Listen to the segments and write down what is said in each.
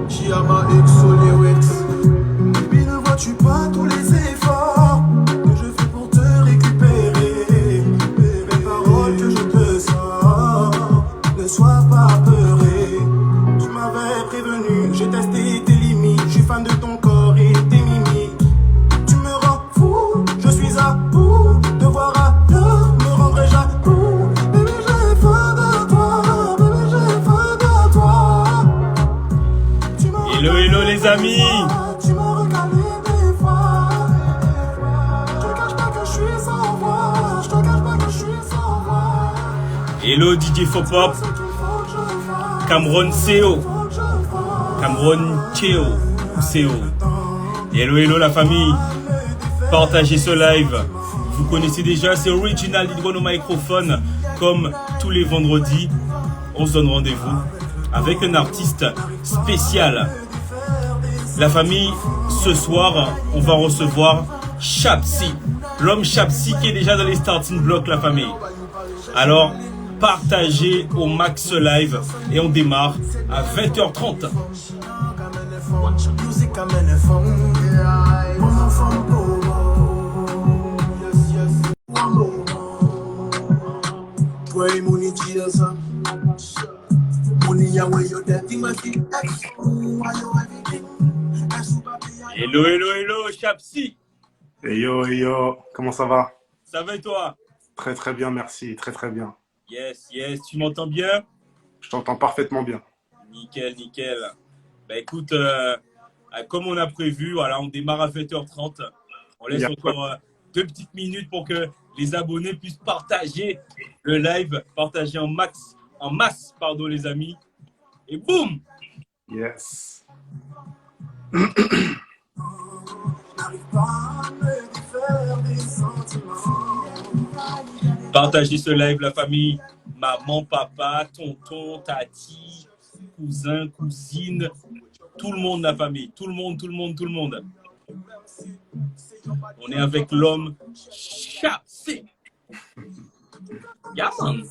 Chiama Exo Lyrics. Baby, ne vois-tu pas tous les efforts que je fais pour te récupérer? Les paroles que je te sors, ne sois pas apeuré. Tu m'avais prévenu, j'ai testé tes limites. Je suis fan de ton corps et tes mimiques. Tu me rends fou, je suis à bout. Te voir à l'heure me rendrait jaloux. Bébé, j'ai faim de toi. Bébé, j'ai faim de toi. Hello, hello les amis. Tu m'as recalé des fois. Je te cache pas que je suis sans voix. Je te cache pas que je suis sans voix. Hello DJ Fopop. Cameron CEO. Cameron Cheo. CEO. Hello, hello la famille. Partagez ce live. Vous connaissez déjà, c'est Original Hydro au microphone. Comme tous les vendredis, on se donne rendez-vous avec un artiste spécial. La famille, ce soir, on va recevoir Chapsi. L'homme Chapsi qui est déjà dans les starting blocks, la famille. Alors, partagez au max ce live et on démarre à 20h30. Hello, hello, hello, Chapsi. Hey yo, comment ça va? Ça va et toi? Très très bien, merci, très très bien. Yes, yes, tu m'entends bien? Je t'entends parfaitement bien. Nickel, nickel. Bah écoute, comme on a prévu, voilà, on démarre à 20h30. On laisse encore 2 petites minutes pour que les abonnés puissent partager le live, partager en masse, pardon les amis. Et boum! Yes. Partagez ce live, la famille. Maman, papa, tonton, tati, cousin, cousine, tout le monde, la famille. Tout le monde, tout le monde, tout le monde. On est avec l'homme Chapsi. Yeah, man.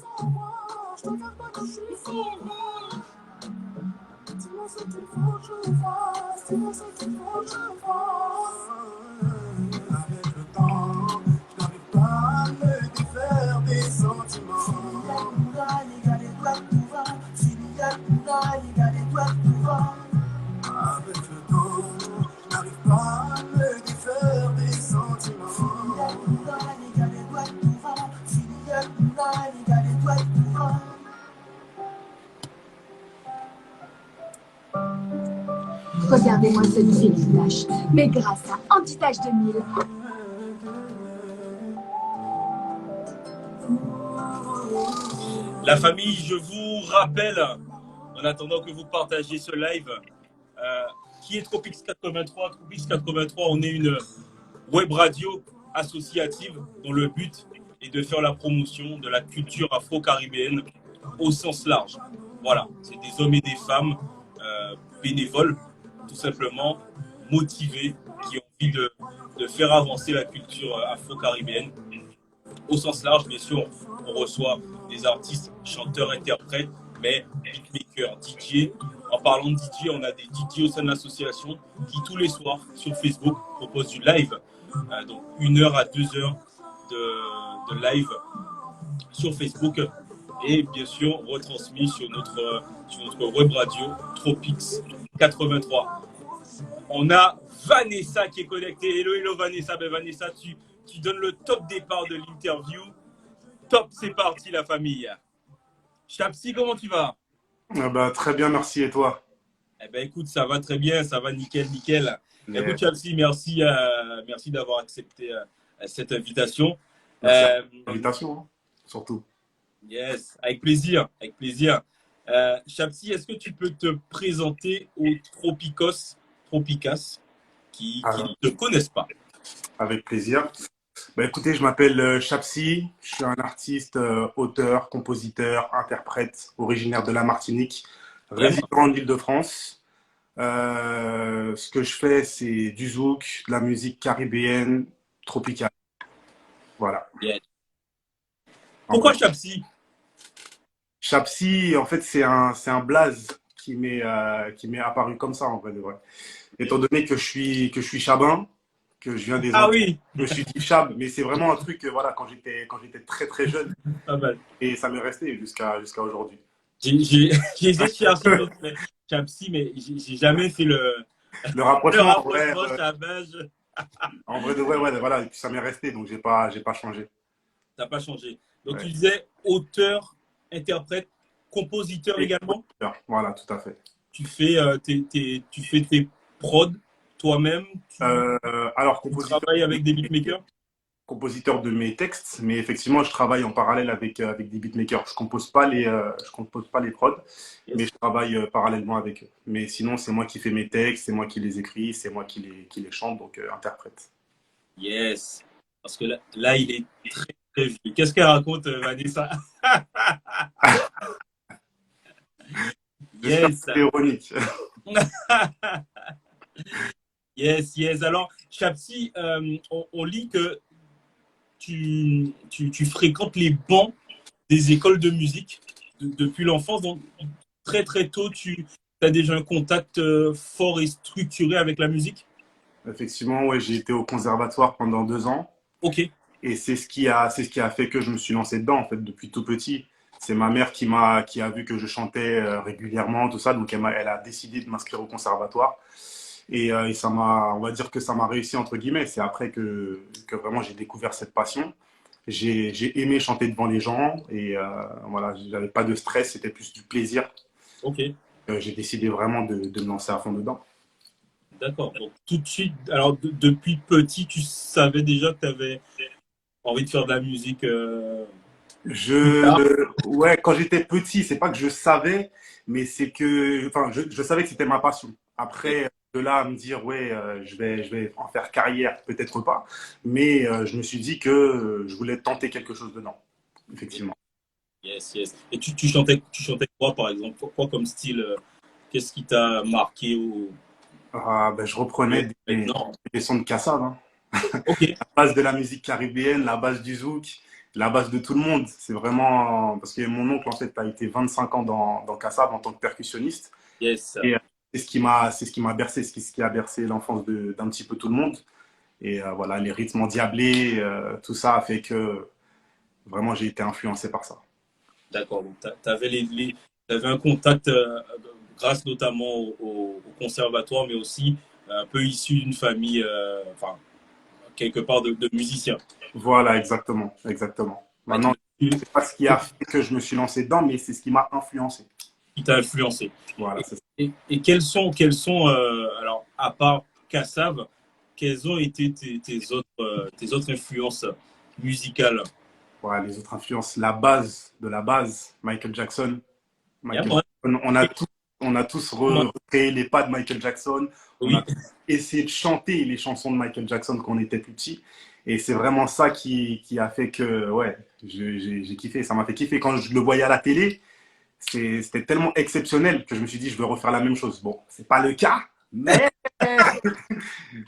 Regardez-moi ce visage, mais grâce à Anti-Tache 2000. La famille, je vous rappelle, en attendant que vous partagiez ce live, qui est Tropix 83. Tropix 83, on est une web radio associative dont le but est de faire la promotion de la culture afro-caribéenne au sens large. Voilà, c'est des hommes et des femmes bénévoles, tout simplement motivés, qui ont envie de faire avancer la culture afro-caribéenne. Au sens large, bien sûr, on reçoit des artistes, chanteurs, interprètes, mais beatmakers, DJ. En parlant de DJ, on a des DJ au sein de l'association qui, tous les soirs, sur Facebook, proposent du live. Donc, 1 heure à 2 heures de live sur Facebook. Et bien sûr, retransmis sur notre web radio, Tropix 83. On a Vanessa qui est connectée. Hello, hello Vanessa. Ben, Vanessa, tu donnes le top départ de l'interview. Top, c'est parti la famille. Chapsi, comment tu vas? Très bien, merci. Et toi? Eh ben, écoute, ça va très bien, ça va nickel, nickel. Yeah. Écoute Chapsi, merci d'avoir accepté cette invitation. Merci pour l'invitation, hein, surtout. Yes, avec plaisir, avec plaisir. Chapsi, est-ce que tu peux te présenter aux Tropicas qui ne te connaissent pas? Avec plaisir. Écoutez, je m'appelle Chapsi, je suis un artiste, auteur, compositeur, interprète, originaire de la Martinique, résident en Île-de-France. Ce que je fais, c'est du zouk, de la musique caribéenne, tropicale. Voilà. Yeah. Pourquoi Chapsi? Chapsi, en fait, c'est un blaze. qui m'est apparu comme ça, en vrai de vrai. Étant donné que je suis chabin, que je viens des Ah Antilles, oui, je me suis dit chab, mais c'est vraiment un truc, voilà, quand j'étais très très jeune, pas mal. et ça m'est resté jusqu'à aujourd'hui. J'ai essayé de chercher d'autres Chapsi, mais j'ai jamais fait Le le rapprochement, ouais, rapprochement ouais, Chabage. en vrai de vrai, ouais, voilà, et puis ça m'est resté, donc j'ai pas changé. Ça n'a pas changé. Donc tu Ouais. disais auteur, interprète, compositeur Et également. voilà, tout à fait. Tu fais tes prods toi-même. Euh, alors, Tu travailles avec des beatmakers. compositeur de mes textes, mais effectivement, je travaille en parallèle avec des beatmakers. Je compose pas les prods, mais Yes. je travaille parallèlement avec eux. Mais sinon, c'est moi qui fais mes textes, c'est moi qui les écris, c'est moi qui les chante, donc interprète. Yes. Parce que là il est très, très vieux. Qu'est-ce qu'elle raconte, Vanessa? J'espère que Yes. c'est ironique. Yes, yes. Alors, Chapsi, on lit que tu fréquentes les bancs des écoles de musique depuis l'enfance. Donc, très, très tôt, tu as déjà un contact fort et structuré avec la musique. Effectivement, ouais, j'ai été au conservatoire pendant 2 ans. Ok. Et c'est ce qui a fait que je me suis lancé dedans, en fait, depuis tout petit. C'est ma mère qui a vu que je chantais régulièrement, tout ça. Donc, elle a décidé de m'inscrire au conservatoire. Et on va dire que ça m'a réussi, entre guillemets. C'est après que vraiment j'ai découvert cette passion. J'ai aimé chanter devant les gens. Et voilà, j'avais pas de stress, c'était plus du plaisir. Ok. J'ai décidé vraiment de me lancer à fond dedans. D'accord. Donc, tout de suite, alors depuis petit, tu savais déjà que tu avais envie de faire de la musique plus tard. Ouais, quand j'étais petit, c'est pas que je savais, mais c'est que, enfin, je savais que c'était ma passion. Après, de là à me dire, ouais, je vais en faire carrière, peut-être pas, mais je me suis dit que je voulais tenter quelque chose dedans, effectivement. Yes, yes. Et tu chantais quoi, par exemple? Quoi comme style? Qu'est-ce qui t'a marqué Ah, ben, je reprenais maintenant? des sons de Kassav, hein. Ok, La base de la musique caribéenne, la base du zouk, la base de tout le monde. C'est vraiment, parce que mon oncle, en fait, a été 25 ans dans Kassav en tant que percussionniste. yes. Et c'est ce qui m'a bercé, ce qui a bercé l'enfance d'un petit peu tout le monde. Et voilà, les rythmes endiablés, tout ça a fait que vraiment j'ai été influencé par ça. D'accord. Donc, tu avais t'avais un contact grâce notamment au conservatoire, mais aussi un peu issu d'une famille, enfin, quelque part de musiciens. Voilà, exactement, exactement. Ouais, Maintenant, c'est pas ce qui a fait que je me suis lancé dedans, mais c'est ce qui m'a influencé. qui t'a influencé. Voilà, Et, c'est ça. et quelles sont alors, à part Kassav, quelles ont été tes autres influences musicales? Voilà, les autres influences, la base de la base, Michael Jackson. Il y a Michael moi, Jackson, on a tous recréé les pas de Michael Jackson. On a oui, tous essayé de chanter les chansons de Michael Jackson quand on était plus petit. Et c'est vraiment ça qui a fait que, ouais, j'ai kiffé. Ça m'a fait kiffer. Quand je le voyais à la télé, c'était tellement exceptionnel que je me suis dit, je veux refaire la même chose. Bon, c'est pas le cas, mais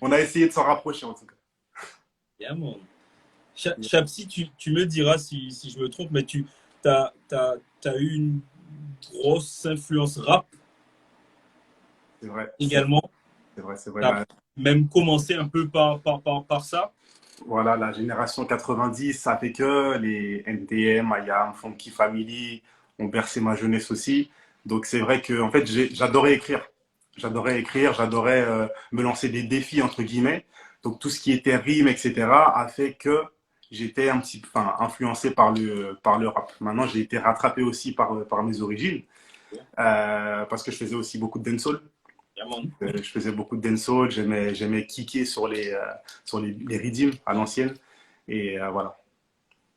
on a essayé de s'en rapprocher en tout cas. il y a moi. Chapsi, tu me diras si je me trompe, mais tu as eu une grosse influence rap C'est vrai, également. c'est vrai. Tu as même commencé un peu par ça. Voilà, la génération 90, ça fait que les NTM, IAM, Funky Family ont bercé ma jeunesse aussi. Donc c'est vrai que en fait, j'adorais écrire. J'adorais me lancer des défis entre guillemets. Donc tout ce qui était rime, etc. a fait que j'étais enfin, influencé par le rap. Maintenant, j'ai été rattrapé aussi par mes origines parce que je faisais aussi beaucoup de dancehall. Également. Je faisais beaucoup de dancehall, j'aimais kicker sur les rythms à l'ancienne. Et voilà.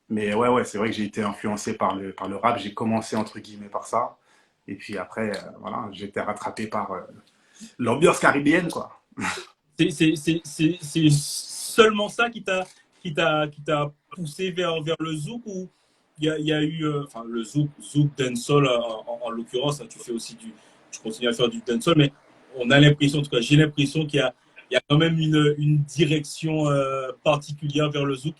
Mais ouais, ouais, c'est vrai que j'ai été influencé par le rap. J'ai commencé entre guillemets par ça. Et puis après, voilà, j'ai été rattrapé par l'ambiance caribéenne, quoi. C'est seulement ça qui t'a poussé vers le zouk ou il y a eu enfin le zouk dancehall en l'occurrence, hein, tu continues à faire du dancehall, mais on a l'impression, en tout cas j'ai l'impression qu'il y a quand même une direction particulière vers le zouk.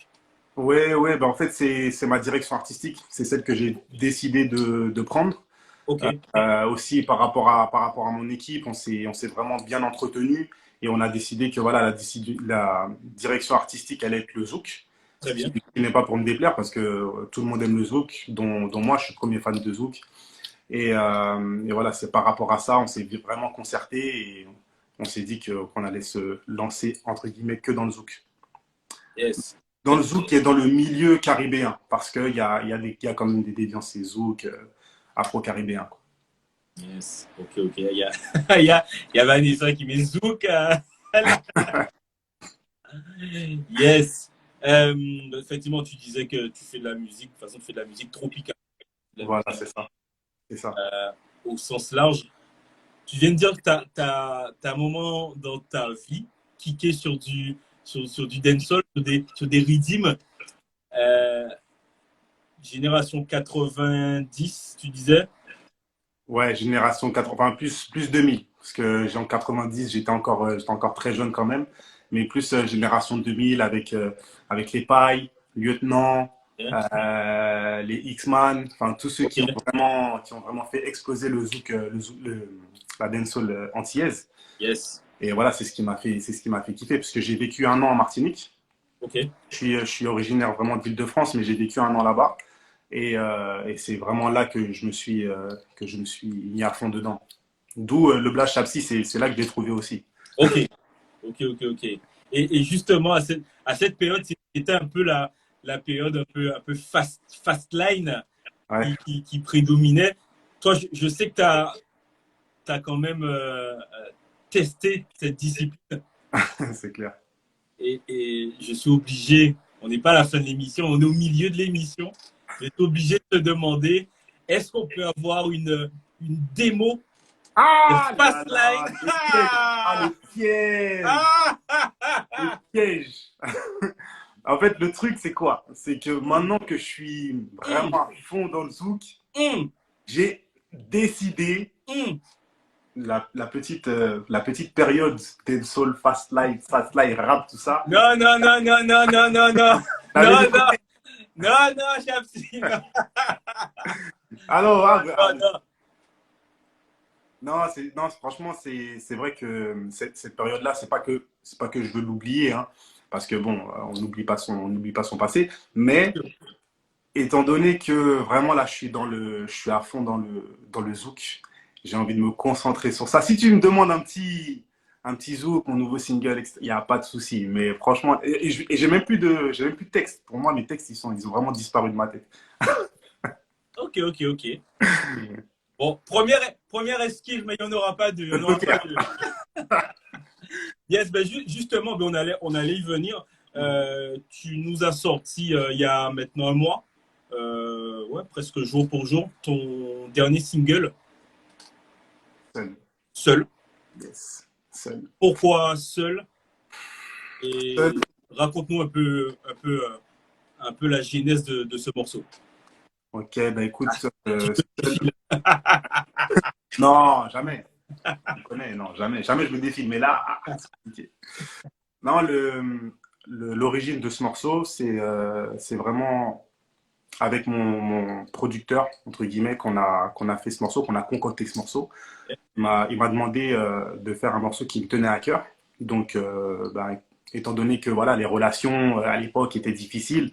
Ouais, ouais, ben en fait, c'est ma direction artistique. C'est celle que j'ai décidé de prendre. Ok. Aussi, par rapport à mon équipe, on s'est vraiment bien entretenu et on a décidé que voilà, la direction artistique allait être le zouk. Très bien. Ce qui n'est pas pour me déplaire parce que tout le monde aime le zouk, dont moi je suis le premier fan de zouk. Et voilà, c'est par rapport à ça, on s'est vraiment concerté et on s'est dit qu'on allait se lancer entre guillemets que dans le zouk. Yes. Dans le zouk et dans le milieu caribéen, parce il y a quand même des déviances zouk afro-caribéens, quoi. Yes. Ok, ok. Il y a Vanessa qui met zouk. Yes. Effectivement, tu disais que tu fais de la musique, de toute façon, tu fais de la musique tropicale. De la Voilà, musique, c'est ça. C'est ça. au sens large. Tu viens de dire que tu as un moment dans ta vie kické sur du dancehall, sur des rythmes. Euh, génération 90, tu disais? Ouais, génération 80, plus 2000. Parce que j'ai en 90, j'étais encore très jeune quand même. Mais plus génération 2000 avec les pailles, lieutenant, Yeah. les X-Man, enfin tous ceux Ok. qui ont vraiment fait exploser la dancehall antillaise. Yes. Et voilà, c'est ce qui m'a fait kiffer. Parce que j'ai vécu un an en Martinique. Ok. Je suis originaire vraiment d'Île-de-France, mais j'ai vécu un an là-bas. Et c'est vraiment là que je me suis mis à fond dedans. D'où le Black Chapsi, c'est là que j'ai trouvé aussi. Ok. Ok, ok, ok. Et justement, à cette période, c'était un peu la période un peu fast line Ouais, qui prédominait. Toi, je sais que tu as quand même testé cette discipline c'est clair. et je suis obligé, on n'est pas à la fin de l'émission, on est au milieu de l'émission, je suis obligé de te demander, est-ce qu'on peut avoir une démo de Ah là là, Fastline? le piège. Ah, le piège. Le piège. En fait, le truc, c'est quoi? C'est que maintenant que je suis Hum, vraiment à fond dans le zouk, hum, j'ai décidé hum. la petite période dancehall, fast life, rap, tout ça. Non, non, non, non, non, non, non, non. J'avais Non, dit, non, non, non, Chapsi, non, alors, non, non. non, non, franchement, c'est vrai que cette période-là, c'est pas que je veux l'oublier, hein, parce que bon, on n'oublie pas son passé, mais étant donné que vraiment là, je suis à fond dans le zouk, j'ai envie de me concentrer sur ça. Si tu me demandes un petit zouk, mon nouveau single, il n'y a pas de souci, mais franchement, et j'ai même plus de texte. Pour moi, mes textes, ils ont vraiment disparu de ma tête. Ok, ok, ok. Bon, première esquive, mais il n'y en aura pas deux. Il y en aura Ok. pas deux. Yes, ben justement, ben on allait y venir. Tu nous as sorti il y a maintenant un mois, ouais, presque jour pour jour, ton dernier single, Seul. Seul. Yes. Seul. Pourquoi Seul? Seul. Et raconte-nous un peu la genèse de ce morceau. Ok, bah écoute, seul. File. Non, jamais. Tu connais, non, jamais. Jamais je me défile. Mais là, c'est compliqué. Non, l'origine de ce morceau, c'est vraiment avec mon producteur, entre guillemets, qu'on a fait ce morceau, qu'on a concocté ce morceau. Il m'a demandé de faire un morceau qui me tenait à cœur. Donc, bah, étant donné que voilà, les relations à l'époque étaient difficiles,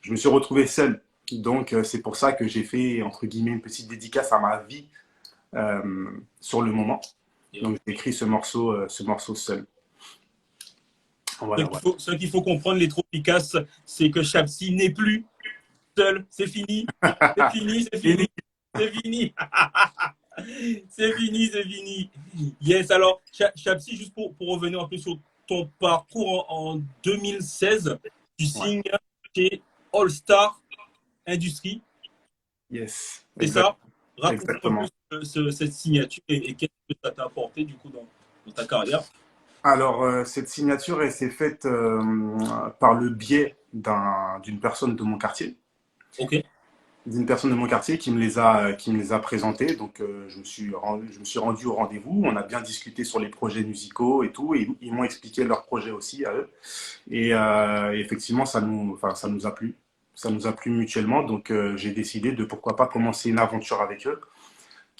je me suis retrouvé seul. Donc, c'est pour ça que j'ai fait, entre guillemets, une petite dédicace à ma vie sur le moment. Donc, j'ai écrit ce morceau seul. Voilà, voilà. Ce qu'il faut comprendre, les Tropicas, c'est que Chapsi n'est plus seul. C'est fini. C'est fini, c'est fini. C'est fini. C'est fini, c'est fini. Yes, alors, Chapsi, juste pour revenir un peu sur ton parcours en 2016, tu signes chez All Star Industries. Yes, C'est ça? Raconte-nous un exactement. peu cette signature et qu'est-ce que ça t'a apporté du coup dans ta carrière. Alors, cette signature, elle s'est faite par le biais d'une personne de mon quartier. Ok, D'une personne de mon quartier qui me les a présentés. Donc, je me suis rendu au rendez-vous. On a bien discuté sur les projets musicaux et tout. Et ils m'ont expliqué leurs projets aussi à eux. Et effectivement, enfin, ça nous a plu. Ça nous a plu mutuellement. Donc, j'ai décidé de pourquoi pas commencer une aventure avec eux.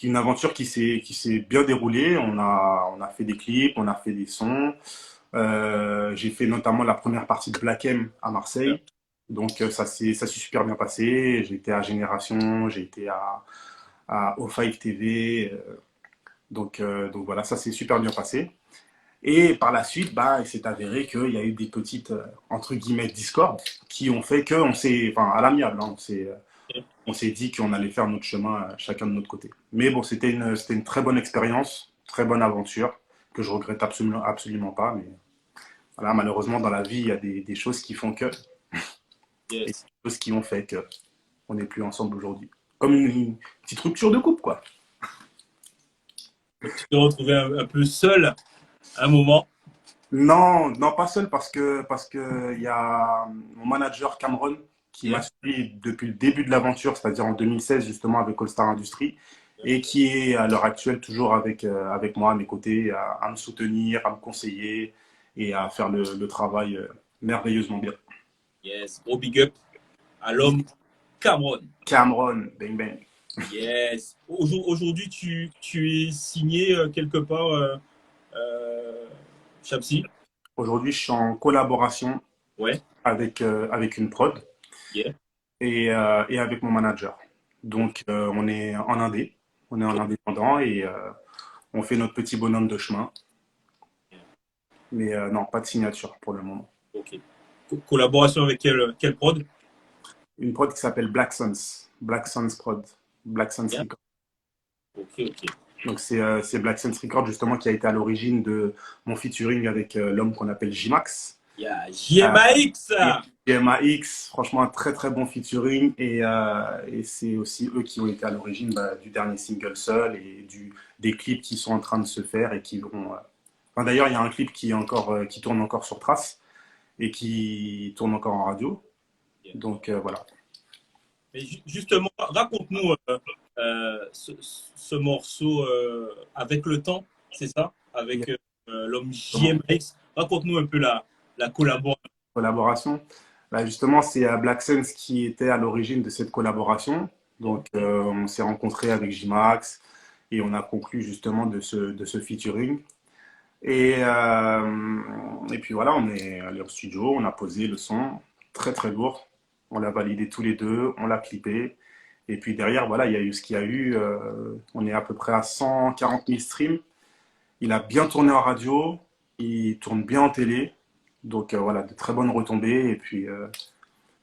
une aventure qui s'est bien déroulée. On a fait des clips, on a fait des sons. J'ai fait notamment la première partie de Black M à Marseille. Donc ça s'est super bien passé. J'ai été à Génération, j'ai été à O5 TV. Donc voilà, ça s'est super bien passé. Et par la suite, bah, il s'est avéré qu'il y a eu des petites, entre guillemets, discordes qui ont fait qu'on s'est, enfin, à l'amiable, hein, on s'est dit qu'on allait faire notre chemin chacun de notre côté. Mais bon, c'était une très bonne expérience, très bonne aventure, que je regrette absolument pas. Mais voilà, malheureusement, dans la vie, il y a des choses qui font que, et des Yes. choses qui ont fait que on n'est plus ensemble aujourd'hui. Comme une petite rupture de couple, quoi. Donc, tu te retrouvais un peu seul à un moment. Non, non, pas seul parce que il y a mon manager Cameron qui m'a Yeah. suivi depuis le début de l'aventure, c'est-à-dire en 2016 justement avec All Star Industries et qui est à l'heure actuelle toujours avec moi à mes côtés à me soutenir, à me conseiller et à faire le travail merveilleusement bien. Yes. Gros big up à l'homme Cameron. Cameron, bang bang. Yes. Aujourd'hui, tu es signé quelque part, Chapsi. Aujourd'hui, je suis en collaboration Ouais. avec une prod Yeah. et avec mon manager. Donc on est en indépendant et on fait notre petit bonhomme de chemin. Mais non, pas de signature pour le moment. Ok. Collaboration avec quel prod? Une prod qui s'appelle Black Suns. Black Suns Prod. Black Suns Yeah. Records. Ok, ok. Donc c'est Black Suns Records justement qui a été à l'origine de mon featuring avec l'homme qu'on appelle J-Max. Yeah. JMAX. Et MAX, franchement un très très bon featuring et c'est aussi eux qui ont été à l'origine du dernier single Seul et des clips qui sont en train de se faire et qui vont... Enfin, d'ailleurs il y a un clip qui tourne encore sur Trace et qui tourne encore en radio. Yeah. Donc voilà. Mais justement, raconte-nous ce morceau avec le temps, c'est ça? Avec l'homme JMX. Raconte-nous un peu la collaboration. Collaboration. Bah, justement, c'est Black Suns qui était à l'origine de cette collaboration. Donc, on s'est rencontré avec J-Max et on a conclu justement de ce featuring. Et puis voilà, on est allé au studio, on a posé le son, très très lourd. On l'a validé tous les deux, on l'a clippé. Et puis derrière, voilà, il y a eu ce qu'il y a eu. On est à peu près à 140 000 streams. Il a bien tourné en radio, il tourne bien en télé. Donc voilà, de très bonnes retombées. Et puis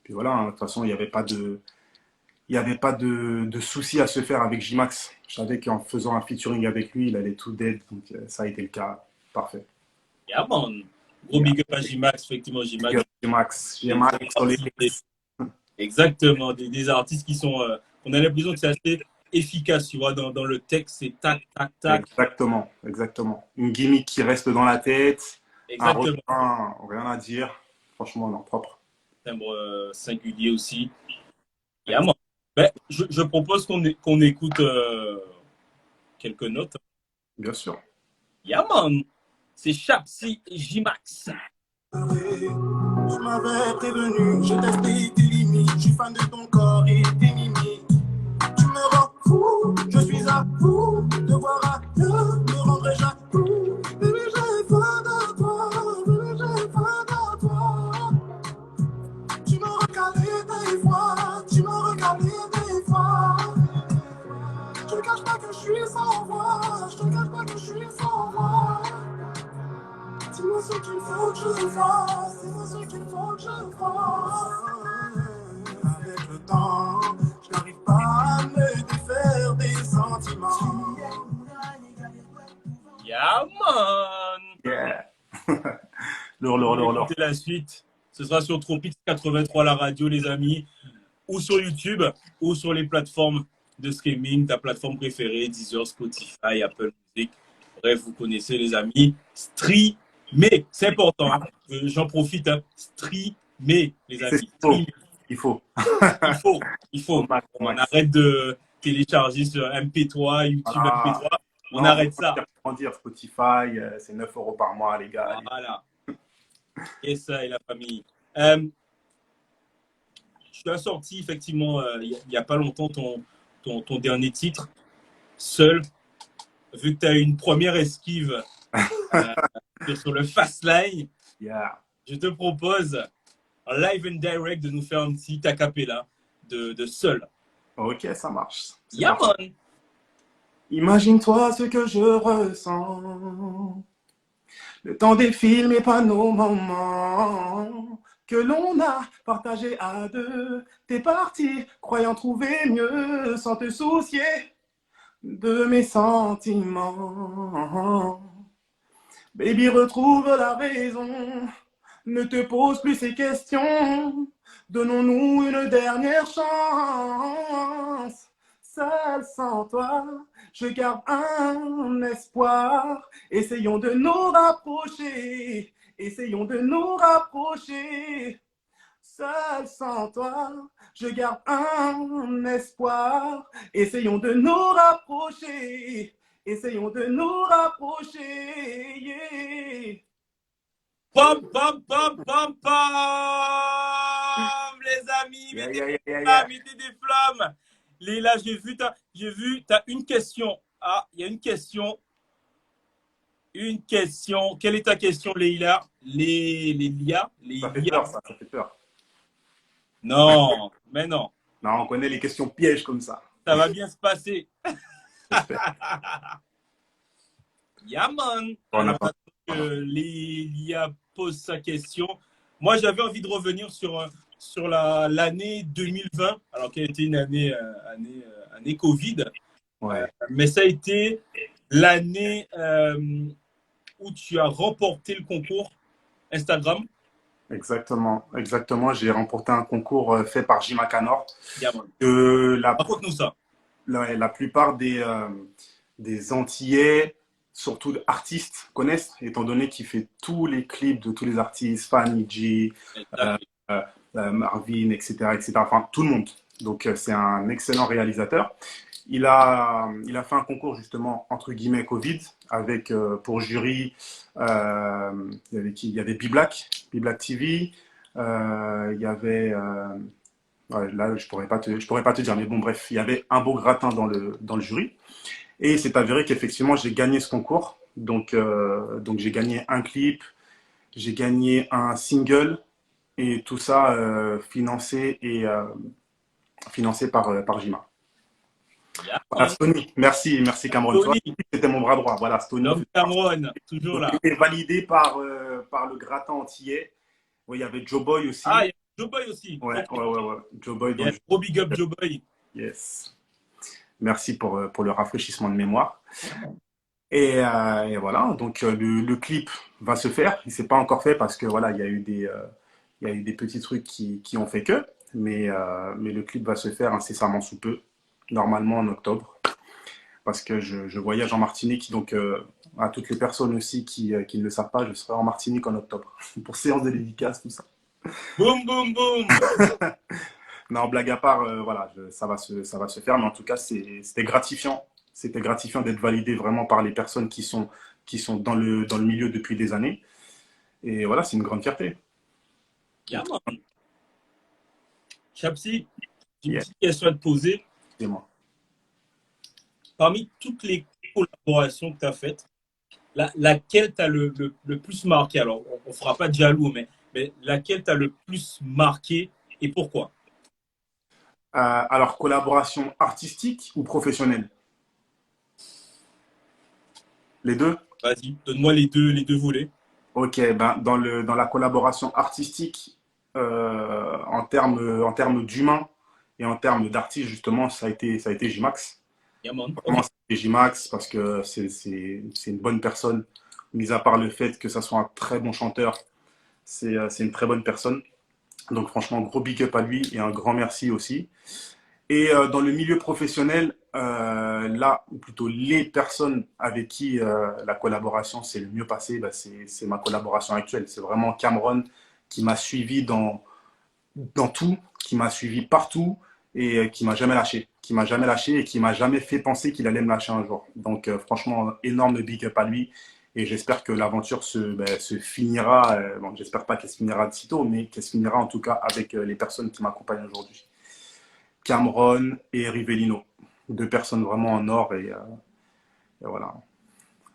voilà, hein, de toute façon, il n'y avait pas de souci à se faire avec J-Max. Je savais qu'en faisant un featuring avec lui, il allait tout dead. Donc ça a été le cas. Parfait. Yeah, man. Gros big up à J-Max, effectivement, J-Max. J-Max, J-Max sur les Exactement, des artistes qui sont. On a l'impression que c'est assez efficace, tu vois, dans le texte, c'est tac, tac, tac. Exactement, exactement. Une gimmick qui reste dans la tête. Un Exactement. refrain, rien à dire. Franchement, non, propre. Timbre singulier aussi. Yeah, man. Ben, je propose qu'on écoute quelques notes. Bien sûr. Yeah, man. C'est Chapsi et J-Max. Tu m'avais prévenu, je testais tes limites. Je suis fan de ton corps et tes mimiques. Tu me rends fou, je suis à bout de voir ailleurs, me rendrai jaloux. Bébé, j'ai faim de toi, bébé, j'ai faim de toi. Tu me recalais des fois, tu me recalais des fois. Je te cache pas que je suis sans voix, je te cache pas que je suis sans voix. Dis-moi ce qu'il faut que je fasse, dis-moi ce qu'il faut que je fasse. Avec le temps, je n'arrive pas à me défaire des sentiments. Yeah, man. Yeah. Lourd. Écoutez la suite. Ce sera sur Tropics 83 la radio, les amis, ou sur YouTube, ou sur les plateformes de streaming, ta plateforme préférée, Deezer, Spotify, Apple Music. Bref, vous connaissez, les amis. Streamer, c'est important. Hein. J'en profite. Hein. Streamer, les C'est amis. faux. Streamer. Il faut. Il faut. Max. On arrête de télécharger sur MP3, YouTube MP3. On Non, arrête ça. Comment dire, Spotify, c'est 9 € par mois, les gars. Voilà. Et ça, et la famille. Tu as sorti effectivement il n'y a pas longtemps ton dernier titre. seul, vu que tu as eu une première esquive sur le fast line, Yeah. je te propose en live and direct de nous faire un petit a cappella de seul. Ok, ça marche. C'est Yeah, parti. man. Imagine-toi ce que je ressens. Le temps défile, mais pas nos moments que l'on a partagés à deux. T'es parti, croyant trouver mieux, sans te soucier de mes sentiments. Baby, retrouve la raison. Ne te pose plus ces questions. Donnons-nous une dernière chance. Seul sans toi, je garde un espoir. Essayons de nous rapprocher. Essayons de nous rapprocher. Seul sans toi, je garde un espoir. Essayons de nous rapprocher. Essayons de nous rapprocher. Yeah. Pam, pam, pam, pam, pam. Les amis, Yeah, mettez yeah, des yeah, yeah. flammes, mettez des flammes. Leïla, j'ai vu, t'as une question. Ah, il y a une question. Une question. Quelle est ta question, Leïla? Les lias? Ça fait peur, ça fait peur. Non, mais non. Non, on connaît les questions pièges comme ça. Ça va bien se passer. J'espère. Yaman. On n'a Alors, pas. Lélia pose sa question. Moi, j'avais envie de revenir sur l'année 2020, alors qui a été une année Covid. Ouais. Mais ça a été l'année où tu as remporté le concours Instagram. Exactement, exactement. J'ai remporté un concours fait par Jima Canor. Yaman. La, Raconte-nous ça. la plupart des Antillais, surtout artistes, connaissent, étant donné qu'il fait tous les clips de tous les artistes, Fanny G, Marvin, etc., etc. Enfin, tout le monde. Donc, c'est un excellent réalisateur. Il a fait un concours justement entre guillemets Covid avec pour jury il y avait qui? Il y avait B-Black TV, il y avait ouais, là je pourrais pas te dire, mais bon bref, il y avait un beau gratin dans le jury et il s'est avéré qu'effectivement j'ai gagné ce concours, donc j'ai gagné un clip, j'ai gagné un single et tout ça financé par Jima. Voilà, Stony, merci Cameron. Tony, C'était mon bras droit. Voilà, Stony. l'homme Cameron, toujours là. Il était validé par le gratin antillais. Oui, il y avait Joe Boy aussi. Ah, il y a Joe Boy aussi. Ouais. Joe Boy. Yeah, gros big up Joe Boy. Yes. Merci pour le rafraîchissement de mémoire. Et voilà, donc le clip va se faire. Il ne s'est pas encore fait parce que voilà, il y a eu des petits trucs qui ont fait que. Mais le clip va se faire incessamment sous peu, normalement en octobre. Parce que je voyage en Martinique, donc à toutes les personnes aussi qui ne le savent pas, je serai en Martinique en octobre pour séance de dédicace, tout ça. Boum, boum, boum. Non, blague à part, voilà, ça va se faire, mais en tout cas, c'était gratifiant. C'était gratifiant d'être validé vraiment par les personnes qui sont dans le milieu depuis des années. Et voilà, c'est une grande fierté. Yeah, man. Chapsi, j'ai une Yeah. petite question à te poser. C'est moi. Parmi toutes les collaborations que tu as faites, laquelle t'a le plus marqué? Alors, on ne fera pas de jaloux, mais laquelle t'a le plus marqué et pourquoi? Alors, collaboration artistique ou professionnelle? Les deux? Vas-y, donne-moi les deux volets. Ok, ben, dans la collaboration artistique, en termes d'humain et en termes d'artiste, justement, ça a été J-Max. Yeah, man. Vraiment, c'est J-Max parce que c'est une bonne personne, mis à part le fait que ça soit un très bon chanteur, c'est une très bonne personne. Donc franchement, gros big up à lui et un grand merci aussi. Et dans le milieu professionnel, là, ou plutôt les personnes avec qui la collaboration s'est le mieux passée, bah, c'est ma collaboration actuelle. C'est vraiment Cameron qui m'a suivi dans tout, qui m'a suivi partout et qui m'a jamais lâché. Qui m'a jamais lâché et qui m'a jamais fait penser qu'il allait me lâcher un jour. Donc franchement, énorme big up à lui. Et j'espère que l'aventure se finira, bon, j'espère pas qu'elle se finira de sitôt, mais qu'elle se finira en tout cas avec les personnes qui m'accompagnent aujourd'hui. Cameron et Rivellino. Deux personnes vraiment en or et voilà.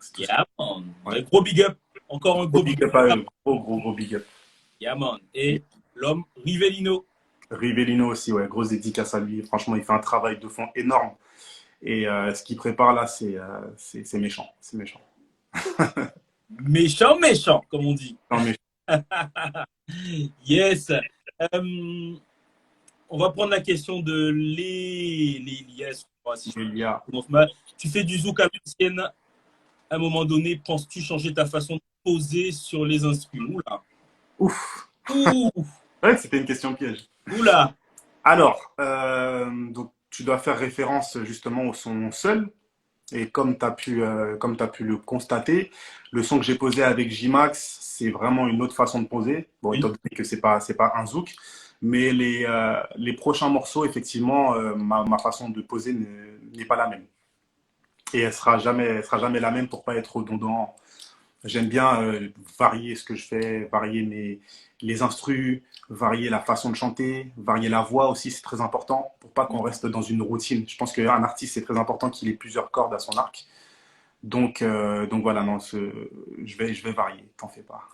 C'est tout ce que... Yeah, man. Ouais. Un gros big up. Encore un Gros gros big big up à up. eux. Gros big up. Yeah, man. Et l'homme Rivellino. Rivellino aussi, ouais, grosse dédicace à lui. Franchement, il fait un travail de fond énorme. Et ce qu'il prépare là, c'est méchant. C'est méchant. Méchant, méchant, comme on dit. Non, mais Yes. On va prendre la question de l'Elias. Si il y a. tu fais du zouk à l'ancienne. À un moment donné, penses-tu changer ta façon de poser sur les instruments? Oula. Ouf. Ouh. Ouais, c'était une question piège. Oula. Alors, donc, tu dois faire référence justement au son seul. Et comme t'as pu le constater, le son que j'ai posé avec J-Max, c'est vraiment une autre façon de poser. Bon, Oui. étant donné que c'est pas un zouk. Mais les prochains morceaux, effectivement, ma façon de poser n'est pas la même. Et elle sera jamais la même pour pas être redondant. J'aime bien varier ce que je fais, les instrus, varier la façon de chanter, varier la voix aussi, c'est très important pour pas qu'on reste dans une routine. Je pense qu'un artiste, c'est très important qu'il ait plusieurs cordes à son arc. Donc voilà, non, je vais varier, t'en fais pas.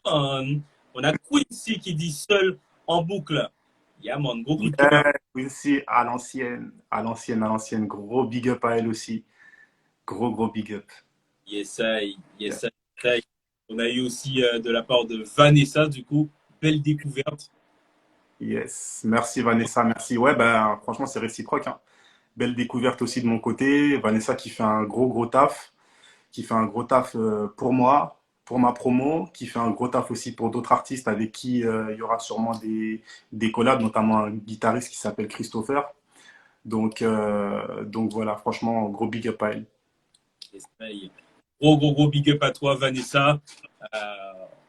On a Quincy qui dit seul en boucle. Yeah, man. Gros coup de cœur. Yeah, Quincy, à l'ancienne, gros big up à elle aussi. Gros big up. Yes, I. Yes, I. On a eu aussi de la part de Vanessa, du coup. Belle découverte. Yes, merci Vanessa, merci. Ouais, ben franchement, c'est réciproque, hein. Belle découverte aussi de mon côté. Vanessa qui fait un gros taf, qui fait un gros taf pour moi, pour ma promo, qui fait un gros taf aussi pour d'autres artistes avec qui il y aura sûrement des collabs, notamment un guitariste qui s'appelle Christopher. Donc voilà, franchement, gros big up à elle. Yes, I. Gros big up à toi, Vanessa.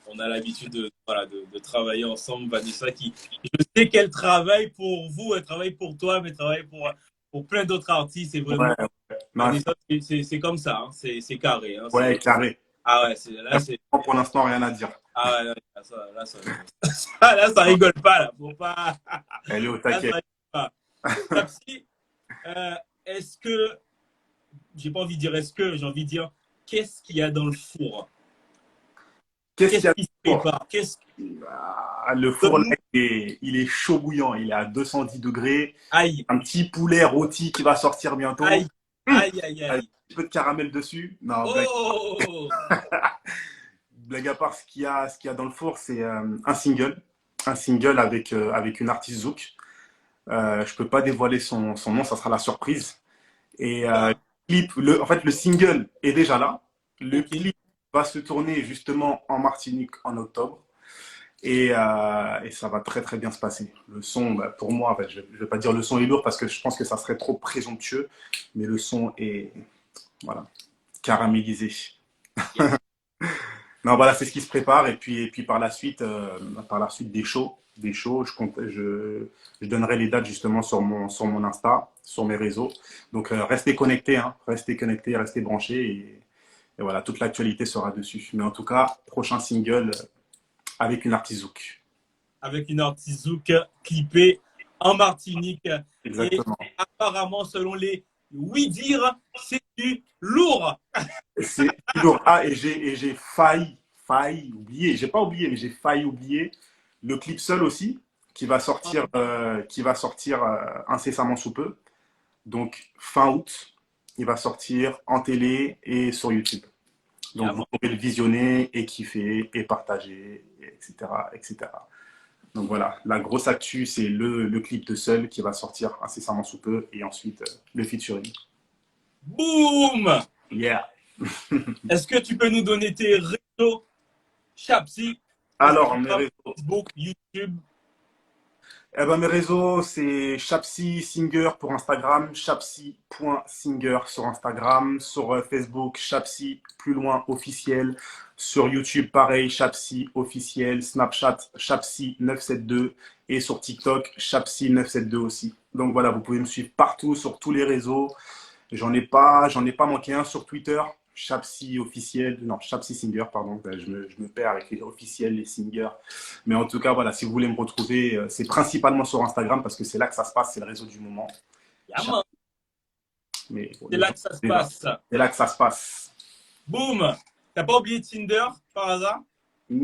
On a l'habitude de travailler ensemble. Vanessa, je sais qu'elle travaille pour vous, elle travaille pour toi, mais elle travaille pour plein d'autres artistes. C'est vraiment, Ouais, non, Vanessa, c'est comme ça, hein. C'est carré. Hein. ouais, carré. Ah ouais, là, c'est. Pour l'instant, rien à dire. Ah ouais, là, ça rigole pas, là. Faut pas. Elle est au Là, ça taquet. rigole pas. Tapsi, est-ce que, j'ai pas envie de dire est-ce que, j'ai envie de dire, qu'est-ce qu'il y a dans le four? Qu'est-ce qu'il y a Qu'est-ce qui se de fort? prépare? Le four, là, il est chaud bouillant. Il est à 210 degrés. Aïe, Un petit poulet rôti qui va sortir bientôt. aïe, aïe, aïe, Avec aïe. un peu de caramel dessus. Non, Oh! blague à part, ce qu'il y a dans le four, c'est un single. Un single avec une artiste zouk. Je peux pas dévoiler son nom, ça sera la surprise. Et en fait, le single est déjà là. Le Ok. clip va se tourner justement en Martinique en octobre. Et ça va très bien se passer. Le son, bah, pour moi, en fait, je ne vais pas dire le son est lourd parce que je pense que ça serait trop présomptueux, mais le son est voilà, caramélisé. Yes. Non, voilà, c'est ce qui se prépare. Et puis par la suite des shows. Je donnerai les dates justement sur mon Insta, sur mes réseaux. Donc restez connectés, hein, restez branchés. Et voilà, toute l'actualité sera dessus. Mais en tout cas, prochain single avec une artiste zouk. Avec une artiste zouk clippée en Martinique. Exactement. Et apparemment, selon les oui-dire, c'est du lourd. C'est lourd. Ah, et j'ai failli oublier. J'ai pas oublié, mais j'ai failli oublier le clip seul aussi, qui va sortir incessamment sous peu. Donc, fin août, il va sortir en télé et sur YouTube. Donc, vous pouvez le visionner et kiffer et partager, etc. Donc voilà, la grosse actu, c'est le clip de Seul qui va sortir incessamment sous peu et ensuite le featuring. Boum! Yeah! Est-ce que tu peux nous donner tes réseaux, Chapsi? Alors, mes réseaux. Facebook, YouTube. Eh ben, mes réseaux, c'est Chapsi Singer pour Instagram, chapsi.singer sur Instagram, sur Facebook, Chapsi plus loin officiel, sur YouTube, pareil, Chapsi officiel, Snapchat, Chapsi972 et sur TikTok, Chapsi972 aussi. Donc voilà, vous pouvez me suivre partout sur tous les réseaux. J'en ai pas manqué un sur Twitter, Chapsi officiel, non, Chapsi Singer, pardon, je me perds avec les officiels, les singers. Mais en tout cas, voilà, si vous voulez me retrouver, c'est principalement sur Instagram parce que c'est là que ça se passe, c'est le réseau du moment. Yeah, Mais C'est là que ça se passe. C'est là que ça se passe. Boum. T'as pas oublié Tinder par hasard?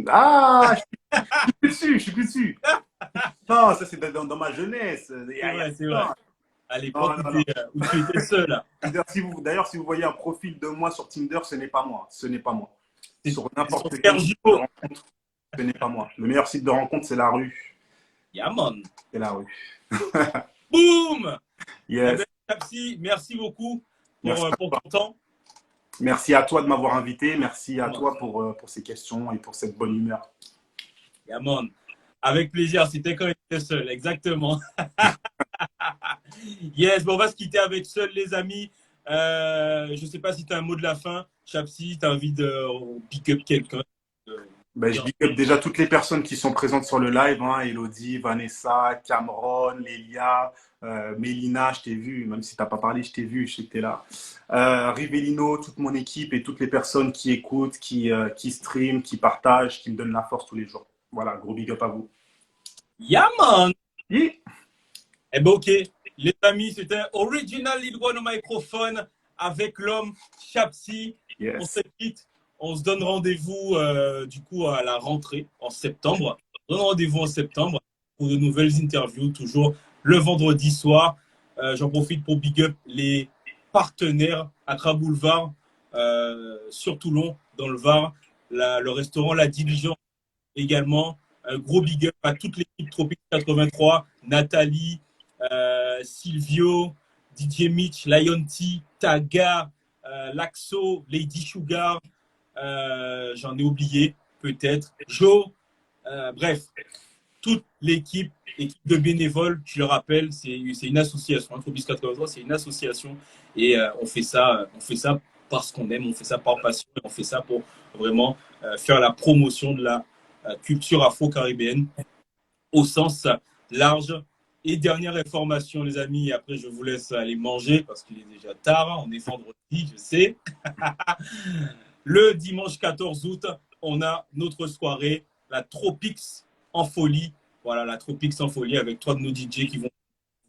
Ah, je suis plus dessus. Non, ça c'est dans ma jeunesse. C'est vrai. À l'époque où tu étais seul. D'ailleurs, si vous voyez un profil de moi sur Tinder, ce n'est pas moi. Ce n'est pas moi. Sur n'importe quel quel site de rencontre, ce n'est pas moi. Le meilleur site de rencontre, c'est la rue. Yaman. C'est la rue. Boum. Yes. Chapsi, merci beaucoup Merci pour ton temps. Merci à toi de m'avoir invité. Merci à toi pour ces questions et pour cette bonne humeur. Yaman. Avec plaisir. C'était quand il était seul. Exactement. Yes, bon, on va se quitter avec seul, les amis. Je ne sais pas si tu as un mot de la fin. Chapsi, tu as envie de pick up quelqu'un. Je big up déjà toutes les personnes qui sont présentes sur le live. Hein, Elodie, Vanessa, Cameron, Lélia, Mélina, je t'ai vu. Même si tu n'as pas parlé, je t'ai vu. Je sais que tu es là. Rivellino, toute mon équipe et toutes les personnes qui écoutent, qui streament, qui partagent, qui me donnent la force tous les jours. Voilà, gros big up à vous. Yaman. Yeah. Eh bien, ok. Les amis, c'était Original Lil One au microphone avec l'homme Chapsi. Yes. On se quitte. On se donne rendez-vous du coup à la rentrée en septembre. On se donne rendez-vous en septembre pour de nouvelles interviews, toujours le vendredi soir. J'en profite pour big up les partenaires Accra Boulevard sur Toulon, dans le Var. Le restaurant La Diligence également. Un gros big up à toute l'équipe Tropique 83, Nathalie, Silvio, DJ Mitch, Lion T, Taga, Laxo, Lady Sugar, j'en ai oublié peut-être, Joe, bref, toute l'équipe de bénévoles, je le rappelle, c'est une association, Tropique 83, c'est une association et on fait ça parce qu'on aime, on fait ça par passion, on fait ça pour vraiment faire la promotion de la culture afro-caribéenne au sens large. Et dernière information, les amis, et après je vous laisse aller manger parce qu'il est déjà tard, on est vendredi, je sais. Le dimanche 14 août, on a notre soirée, la Tropix en folie. Voilà, la Tropix en folie avec trois de nos DJ qui vont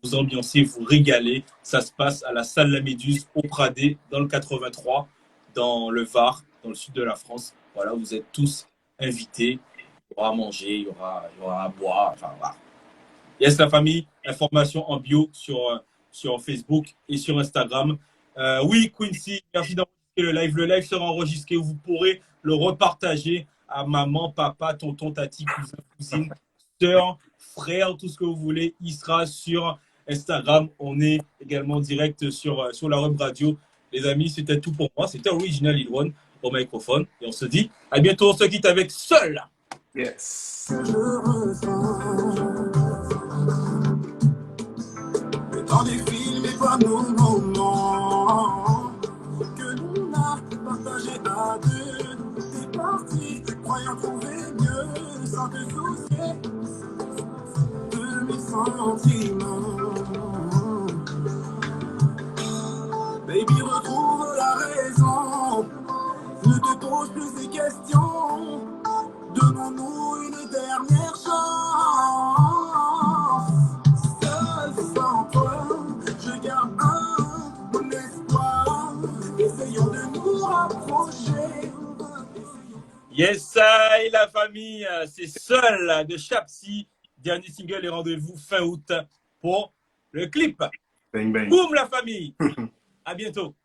vous ambiancer, vous régaler. Ça se passe à la salle La Méduse, au Pradé, dans le 83, dans le Var, dans le sud de la France. Voilà, vous êtes tous invités. Il y aura à manger, il y aura à boire, enfin voilà. Yes, la famille, information en bio sur Facebook et sur Instagram. Oui, Quincy, merci d'enregistrer le live. Le live sera enregistré. Vous pourrez le repartager à maman, papa, tonton, tati, cousin, cousine, sœur, frère, tout ce que vous voulez. Il sera sur Instagram. On est également direct sur la web radio. Les amis, c'était tout pour moi. C'était Original Lil One au microphone. Et on se dit à bientôt. On se quitte avec Seul. Yes. Dans des films et pas nos moments que l'on a partagé à deux. T'es parti, croyant trouver mieux sans te soucier de mes sentiments. Baby, retrouve la raison. Ne te pose plus ces questions. Donnons-nous une dernière chance. Seul sans toi, je garde mon espoir. Essayons de nous rapprocher. Yes, I, la famille, c'est Seul de Chapsi. Dernier single et rendez-vous fin août pour le clip. Bang, bang. Boum, la famille. À bientôt.